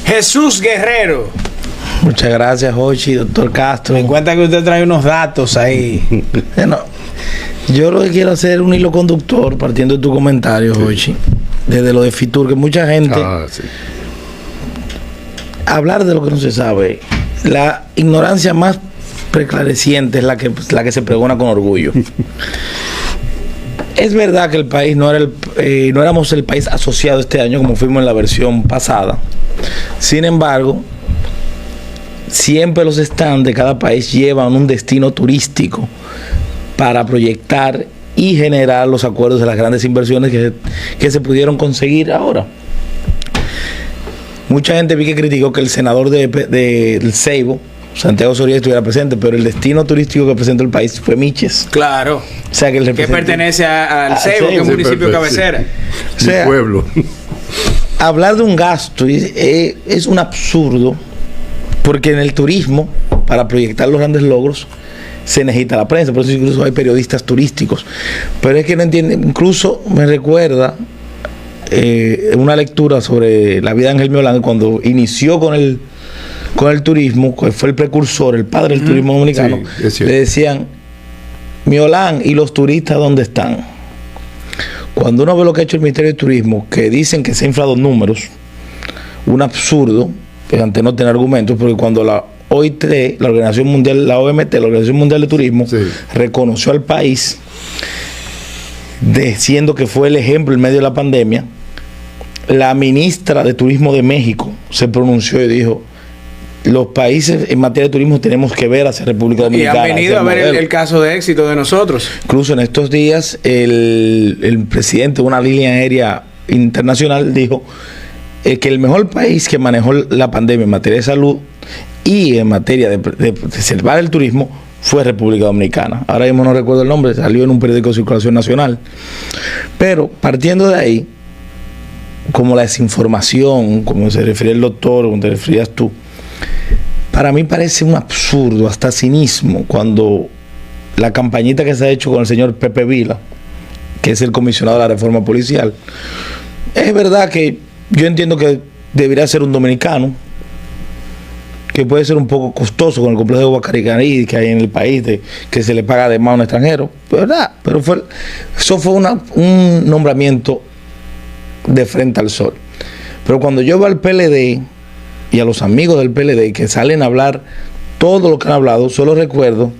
Jesús Guerrero. Muchas gracias, Jochi, doctor Castro. Me cuenta que usted trae unos datos ahí. Bueno, yo lo que quiero hacer es un hilo conductor, partiendo de tu comentario, Jochi, desde lo de Fitur, que mucha gente... Hablar de lo que no se sabe. La ignorancia más preclareciente es la que se pregona con orgullo. Es verdad que el país no éramos el país asociado este año como fuimos en la versión pasada. Sin embargo, siempre los stands de cada país llevan un destino turístico para proyectar y generar los acuerdos de las grandes inversiones que se pudieron conseguir ahora. Mucha gente vi que criticó que el senador del Ceibo, Santiago Soria, estuviera presente, pero el destino turístico que presentó el país fue Miches. Claro. O sea, que pertenece al Ceibo, que es un municipio cabecera. O sea, pueblo. Hablar de un gasto es un absurdo, porque en el turismo, para proyectar los grandes logros, se necesita la prensa, por eso incluso hay periodistas turísticos. Pero es que no entienden, incluso me recuerda una lectura sobre la vida de Ángel Miolán, cuando inició con el turismo, que fue el precursor, el padre del turismo dominicano, le decían: Miolán, ¿y los turistas dónde están? Cuando uno ve lo que ha hecho el Ministerio de Turismo, que dicen que se ha inflado números, un absurdo, ante no tener argumentos, porque cuando la OIT, la Organización Mundial, la OMT, la Organización Mundial de Turismo, reconoció al país, diciendo que fue el ejemplo en medio de la pandemia, la ministra de Turismo de México se pronunció y dijo: los países en materia de turismo tenemos que ver hacia República Dominicana. Y han venido a ver el caso de éxito de nosotros. Incluso en estos días el presidente de una línea aérea internacional dijo que el mejor país que manejó la pandemia en materia de salud y en materia de preservar el turismo fue República Dominicana. Ahora mismo no recuerdo el nombre, salió en un periódico de circulación nacional. Pero partiendo de ahí, como la desinformación, como se refería el doctor, como te referías tú, para mí parece un absurdo, hasta cinismo, cuando la campañita que se ha hecho con el señor Pepe Vila, que es el comisionado de la reforma policial, es verdad que yo entiendo que debería ser un dominicano, que puede ser un poco costoso con el complejo de Guacaricarí que hay en el país, que se le paga de más a un extranjero, ¿verdad? Pero eso fue un nombramiento de frente al sol. Pero cuando yo veo al PLD y a los amigos del PLD que salen a hablar todo lo que han hablado, solo recuerdo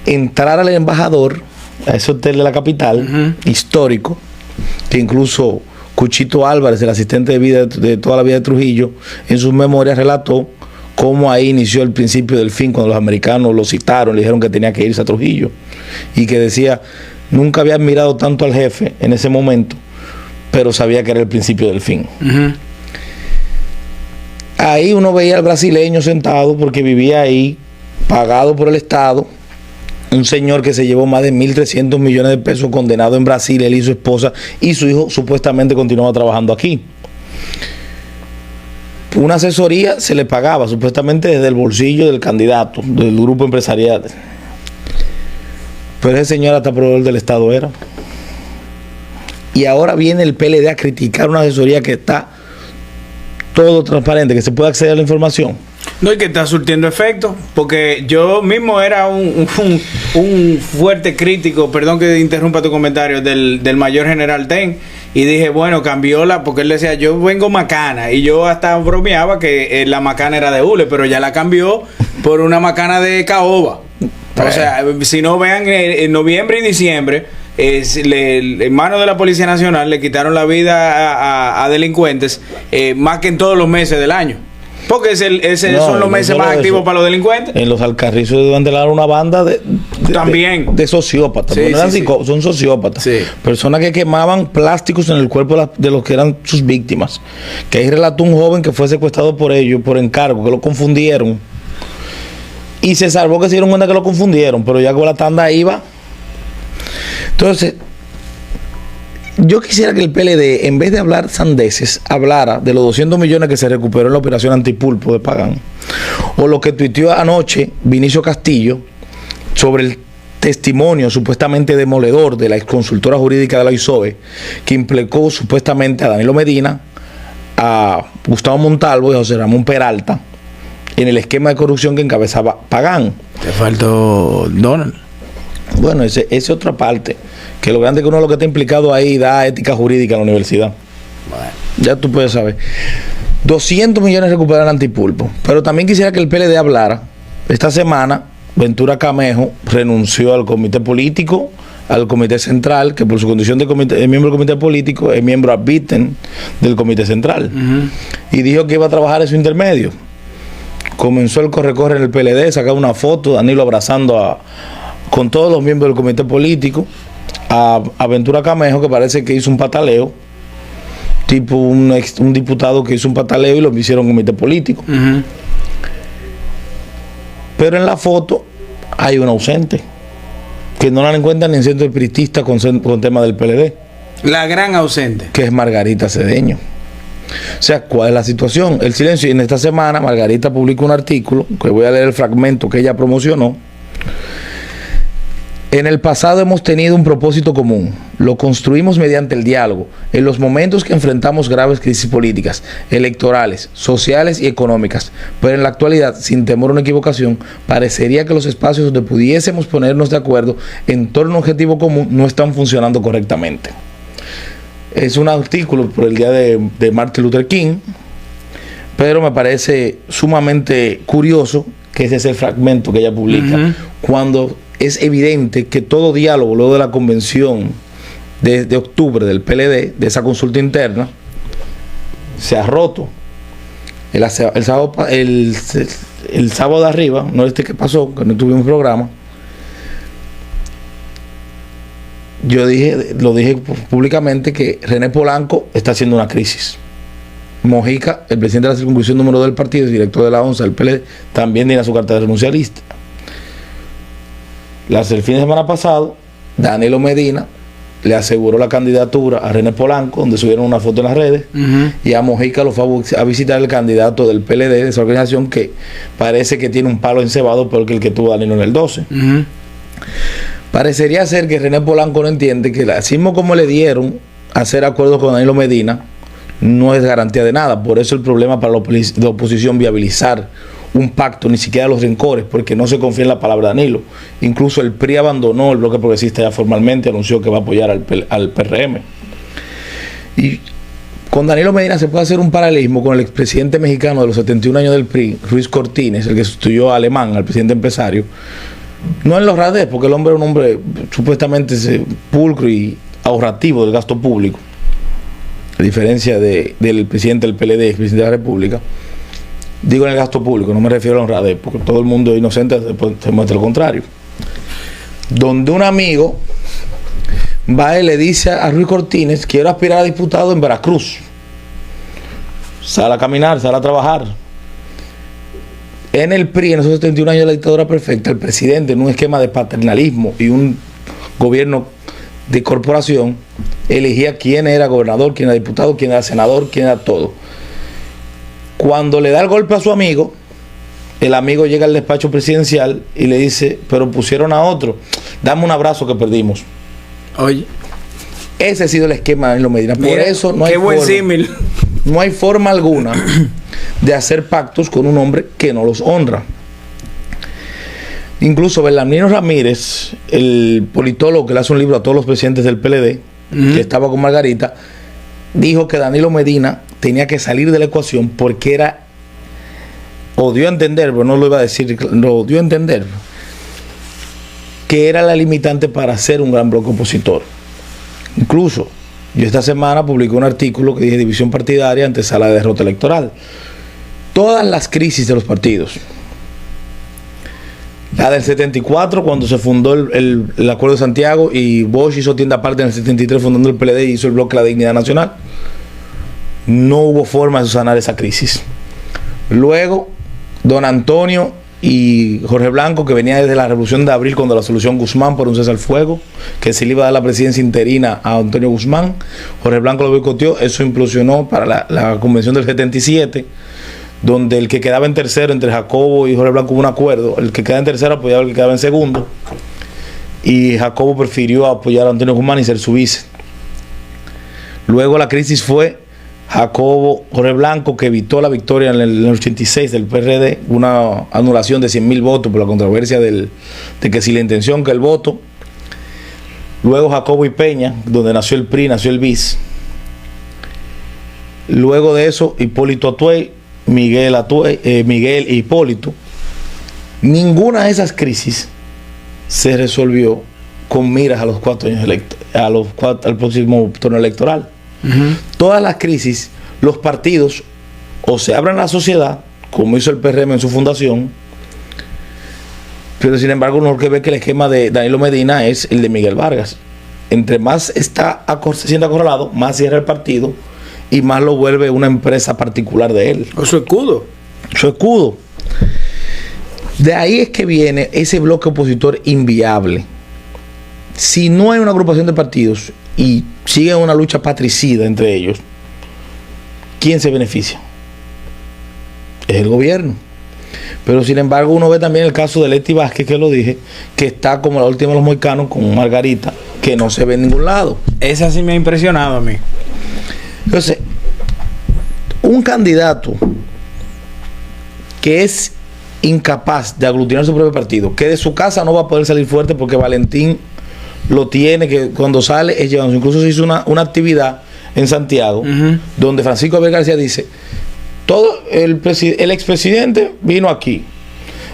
entrar al embajador, a ese hotel de la capital, histórico, que incluso Cuchito Álvarez, el asistente de vida de toda la vida de Trujillo, en sus memorias relató cómo ahí inició el principio del fin, cuando los americanos lo citaron, le dijeron que tenía que irse a Trujillo, y que decía: nunca había admirado tanto al jefe en ese momento, pero sabía que era el principio del fin. Ahí uno veía al brasileño sentado, porque vivía ahí, pagado por el Estado, un señor que se llevó más de 1.300 millones de pesos, condenado en Brasil, él y su esposa, y su hijo supuestamente continuaba trabajando aquí. Una asesoría se le pagaba supuestamente desde el bolsillo del candidato, del grupo empresarial. Pero ese señor hasta proveedor del Estado era. Y ahora viene el PLD a criticar una asesoría que está todo transparente, que se puede acceder a la información. No, y que está surtiendo efecto, porque yo mismo era un fuerte crítico, perdón que interrumpa tu comentario, del mayor general Ten, y dije, bueno, cambióla, porque él decía, yo vengo macana, y yo hasta bromeaba que la macana era de hule, pero ya la cambió por una macana de caoba. O sea, si no vean, en noviembre y diciembre, en manos de la Policía Nacional le quitaron la vida a delincuentes, más que en todos los meses del año. Porque son los meses más activos para los delincuentes. En los Alcarrizos desmantelaron una banda de sociópatas. Sí, son sociópatas. Sí. Personas que quemaban plásticos en el cuerpo de los que eran sus víctimas. Que ahí relató un joven que fue secuestrado por ellos, por encargo, que lo confundieron. Y se salvó, que se dieron cuenta que lo confundieron, pero ya con la tanda iba. Entonces, yo quisiera que el PLD, en vez de hablar sandeces, hablara de los 200 millones que se recuperó en la operación antipulpo de Pagán, o lo que tuiteó anoche Vinicio Castillo sobre el testimonio supuestamente demoledor de la exconsultora jurídica de la ISOE, que implicó supuestamente a Danilo Medina, a Gustavo Montalvo y a José Ramón Peralta en el esquema de corrupción que encabezaba Pagán. Te faltó Donald. Bueno, esa es otra parte. Que lo grande es que uno de lo que está implicado ahí da ética jurídica en la universidad. Bueno. Ya tú puedes saber. 200 millones recuperaron antipulpo. Pero también quisiera que el PLD hablara. Esta semana, Ventura Camejo renunció al comité político, al comité central, que por su condición de miembro del comité político es miembro ad vitam del comité central. Y dijo que iba a trabajar en su intermedio. Comenzó el corre-corre en el PLD, sacaba una foto, Danilo abrazando con todos los miembros del comité político, a Ventura Camejo, que parece que hizo un pataleo, tipo un diputado que hizo un pataleo y lo hicieron comité político. Pero en la foto hay un ausente, que no la encuentran ni en centro espiritista con tema del PLD. La gran ausente. Que es Margarita Cedeño. O sea, ¿cuál es la situación? El silencio. Y en esta semana Margarita publicó un artículo, que voy a leer el fragmento que ella promocionó. En el pasado hemos tenido un propósito común. Lo construimos mediante el diálogo. En los momentos que enfrentamos graves crisis políticas, electorales, sociales y económicas. Pero en la actualidad, sin temor a una equivocación, parecería que los espacios donde pudiésemos ponernos de acuerdo en torno a un objetivo común no están funcionando correctamente. Es un artículo por el día de Martin Luther King, pero me parece sumamente curioso que ese es el fragmento que ella publica, cuando es evidente que todo diálogo luego de la convención de octubre del PLD, de esa consulta interna, se ha roto. El sábado de arriba, no este que pasó, que no tuvimos programa, lo dije públicamente que René Polanco está haciendo una crisis. Mojica, el presidente de la circunscripción número 2 del partido, director de la ONSA, del PLD, también tiene su carta de renuncialista. El fin de semana pasado, Danilo Medina le aseguró la candidatura a René Polanco, donde subieron una foto en las redes, y a Mojica lo fue a visitar el candidato del PLD, de esa organización, que parece que tiene un palo encebado peor que el que tuvo Danilo en el 12. Parecería ser que René Polanco no entiende que así como le dieron hacer acuerdos con Danilo Medina, no es garantía de nada. Por eso el problema para la oposición viabilizar un pacto, ni siquiera los rencores, porque no se confía en la palabra de Danilo. Incluso el PRI abandonó el bloque progresista ya formalmente, anunció que va a apoyar al PRM. Y con Danilo Medina se puede hacer un paralelismo con el expresidente mexicano de los 71 años del PRI, Ruiz Cortines, el que sustituyó a Alemán, al presidente empresario. No en los radés, porque el hombre era un hombre supuestamente pulcro y ahorrativo del gasto público, a diferencia del presidente del PLD, expresidente de la República. Digo en el gasto público, no me refiero a la honradez, porque todo el mundo inocente se muestra lo contrario. Donde un amigo va y le dice a Ruiz Cortines: quiero aspirar a diputado en Veracruz. Sale a caminar, sale a trabajar. En el PRI, en esos 71 años de la dictadura perfecta, el presidente, en un esquema de paternalismo y un gobierno de corporación, elegía quién era gobernador, quién era diputado, quién era senador, quién era todo. Cuando le da el golpe a su amigo, el amigo llega al despacho presidencial y le dice: pero pusieron a otro, dame un abrazo que perdimos. Oye, ese ha sido el esquema de Danilo Medina. Por eso no hay buen símil. No hay forma alguna de hacer pactos con un hombre que no los honra. Incluso Belarmino Ramírez, el politólogo que le hace un libro a todos los presidentes del PLD, que estaba con Margarita, dijo que Danilo Medina tenía que salir de la ecuación porque era, o dio a entender, pero no lo iba a decir, lo dio a entender, que era la limitante para ser un gran bloque opositor. Incluso yo esta semana publiqué un artículo que dije: división partidaria antesala de derrota electoral. Todas las crisis de los partidos, la del 74 cuando se fundó el Acuerdo de Santiago y Bosch hizo tienda aparte en el 73 fundando el PLD y hizo el bloque La Dignidad Nacional, no hubo forma de sanar esa crisis. Luego don Antonio y Jorge Blanco, que venía desde la Revolución de Abril, cuando la solución Guzmán por un cese al fuego, que se le iba a dar la presidencia interina a Antonio Guzmán, Jorge Blanco lo boicoteó, eso implosionó para la convención del 77, donde el que quedaba en tercero entre Jacobo y Jorge Blanco hubo un acuerdo, el que quedaba en tercero apoyaba al que quedaba en segundo, y Jacobo prefirió apoyar a Antonio Guzmán y ser su vice. Luego la crisis fue Jacobo Jorge Blanco, que evitó la victoria en el 86 del PRD, una anulación de 100,000 votos por la controversia de que si la intención que el voto. Luego Jacobo y Peña, donde nació el PRI, nació el BIS. Luego de eso, Hipólito Atuey, Miguel e Hipólito. Ninguna de esas crisis se resolvió con miras a los 4 años al próximo turno electoral. Todas las crisis, los partidos o se abren a la sociedad, como hizo el PRM en su fundación, pero sin embargo uno que ve que el esquema de Danilo Medina es el de Miguel Vargas. Entre más se siente acorralado, más cierra el partido y más lo vuelve una empresa particular de él. O su escudo. Su escudo. De ahí es que viene ese bloque opositor inviable. Si no hay una agrupación de partidos y sigue una lucha patricida entre ellos, ¿quién se beneficia? Es el gobierno. Pero sin embargo uno ve también el caso de Leti Vázquez, que lo dije, que está como la última de los mohicanos con Margarita, que no se ve en ningún lado. Esa sí me ha impresionado a mí. Entonces, un candidato que es incapaz de aglutinar su propio partido, que de su casa no va a poder salir fuerte porque Valentín lo tiene, que cuando sale es llevando. Incluso se hizo una actividad en Santiago, donde Francisco Javier García dice: todo el expresidente vino aquí,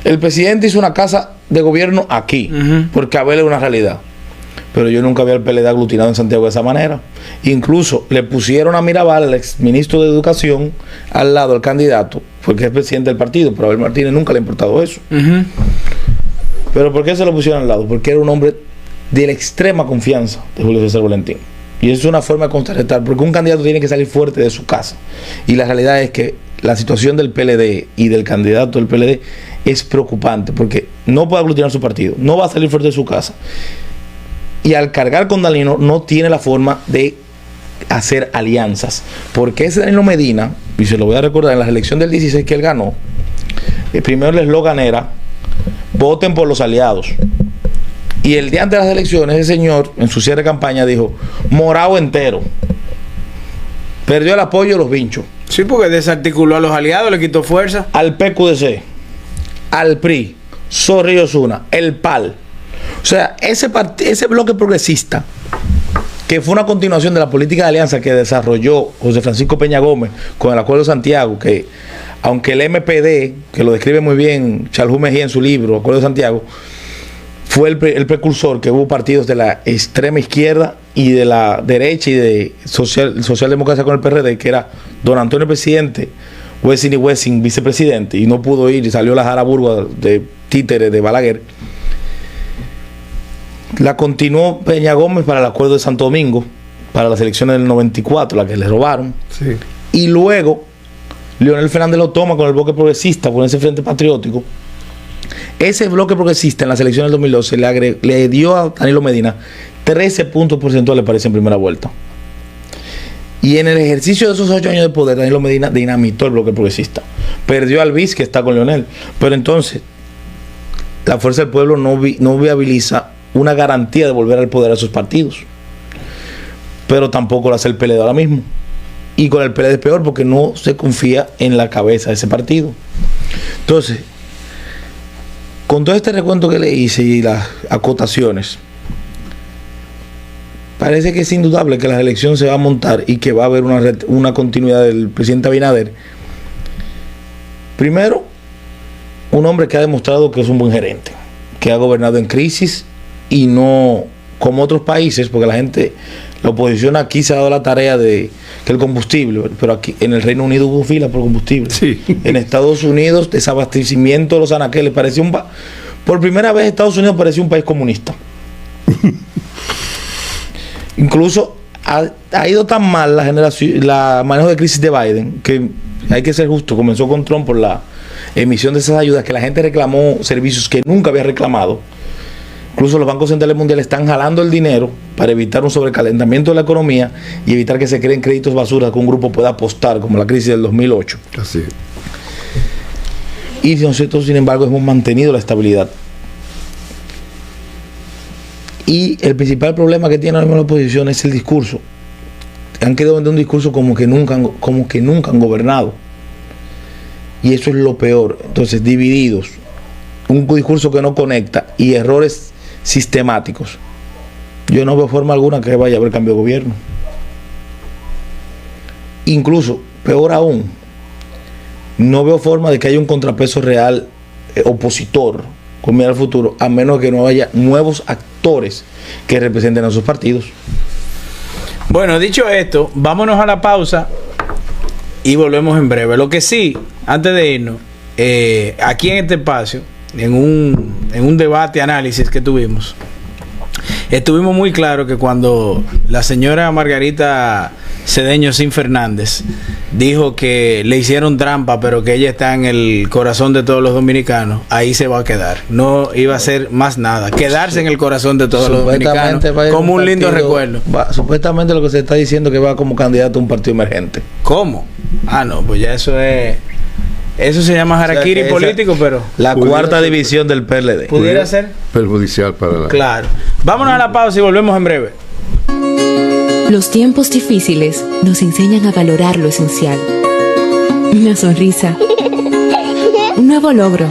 el presidente hizo una casa de gobierno aquí, porque Abel es una realidad. Pero yo nunca vi al PLD aglutinado en Santiago de esa manera. Incluso le pusieron a Mirabal, el exministro de Educación, al lado del candidato, porque es presidente del partido, pero a Abel Martínez nunca le ha importado eso. ¿Pero por qué se lo pusieron al lado? Porque era un hombre de la extrema confianza de Julio César Valentín. Y eso es una forma de contrarrestar, porque un candidato tiene que salir fuerte de su casa. Y la realidad es que la situación del PLD y del candidato del PLD es preocupante, porque no puede aglutinar su partido, no va a salir fuerte de su casa. Y al cargar con Danilo no tiene la forma de hacer alianzas. Porque ese Danilo Medina, y se lo voy a recordar, en la elección del 16 que él ganó, el primero el eslogan era: voten por los aliados. Y el día antes de las elecciones, ese señor, en su cierre de campaña, dijo: morado entero. Perdió el apoyo de los vinchos. Sí, porque desarticuló a los aliados, le quitó fuerza. Al PQDC, al PRI, Zorri Osuna, el PAL. O sea, ese bloque progresista, que fue una continuación de la política de alianza que desarrolló José Francisco Peña Gómez con el Acuerdo de Santiago, que aunque el MPD, que lo describe muy bien Charles Mejía en su libro Acuerdo de Santiago, fue el precursor, que hubo partidos de la extrema izquierda y de la derecha y de socialdemocracia con el PRD, que era don Antonio presidente, Wessing y Wessing vicepresidente, y no pudo ir y salió la Jara Burgos de títere de Balaguer. La continuó Peña Gómez para el Acuerdo de Santo Domingo, para las elecciones del 94, la que le robaron. Sí. Y luego Leonel Fernández lo toma con el bloque progresista, con ese Frente Patriótico. Ese bloque progresista en las elecciones del 2012 le dio a Danilo Medina 13 puntos porcentuales, parece, en primera vuelta. Y en el ejercicio de esos 8 años de poder, Danilo Medina dinamitó el bloque progresista. Perdió al BIS, que está con Leonel. Pero entonces, la Fuerza del Pueblo no viabiliza una garantía de volver al poder a esos partidos. Pero tampoco lo hace el PLD ahora mismo. Y con el PLD es peor, porque no se confía en la cabeza de ese partido. Entonces, con todo este recuento que le hice y las acotaciones, parece que es indudable que la elección se va a montar y que va a haber una continuidad del presidente Abinader. Primero, un hombre que ha demostrado que es un buen gerente, que ha gobernado en crisis y no como otros países, porque la oposición aquí se ha dado la tarea de que el combustible, pero aquí en el Reino Unido hubo fila por combustible. Sí. En Estados Unidos, desabastecimiento de los anaqueles, por primera vez Estados Unidos parecía un país comunista. Incluso ha ido tan mal la manejo de crisis de Biden, que hay que ser justo, comenzó con Trump por la emisión de esas ayudas, que la gente reclamó servicios que nunca había reclamado. Incluso los bancos centrales mundiales están jalando el dinero para evitar un sobrecalentamiento de la economía y evitar que se creen créditos basura que un grupo pueda apostar, como la crisis del 2008. Así. Y nosotros, sin embargo, hemos mantenido la estabilidad. Y el principal problema que tiene ahora mismo la oposición es el discurso. han quedado en un discurso como que nunca han gobernado. Y eso es lo peor. Entonces, divididos, un discurso que no conecta y errores sistemáticos. Yo no veo forma alguna que vaya a haber cambio de gobierno. Incluso, peor aún, no veo forma de que haya un contrapeso real opositor con mirar al futuro, a menos que no haya nuevos actores que representen a sus partidos. Bueno, dicho esto, vámonos a la pausa y volvemos en breve. Lo que sí, antes de irnos, aquí en este espacio, en un debate, análisis que tuvimos, estuvimos muy claros que cuando la señora Margarita Cedeño Sin Fernández dijo que le hicieron trampa, pero que ella está en el corazón de todos los dominicanos, ahí se va a quedar. No iba a hacer más nada, quedarse en el corazón de todos los dominicanos como un lindo recuerdo. Supuestamente lo que se está diciendo que va como candidato a un partido emergente. ¿Cómo? Ah, no, pues ya eso es... Eso se llama harakiri, o sea, político, pero... La cuarta división del PLD. ¿Pudiera ser? Perjudicial para la... Claro. Vámonos a la pausa y volvemos en breve. Los tiempos difíciles nos enseñan a valorar lo esencial. Una sonrisa. Un nuevo logro.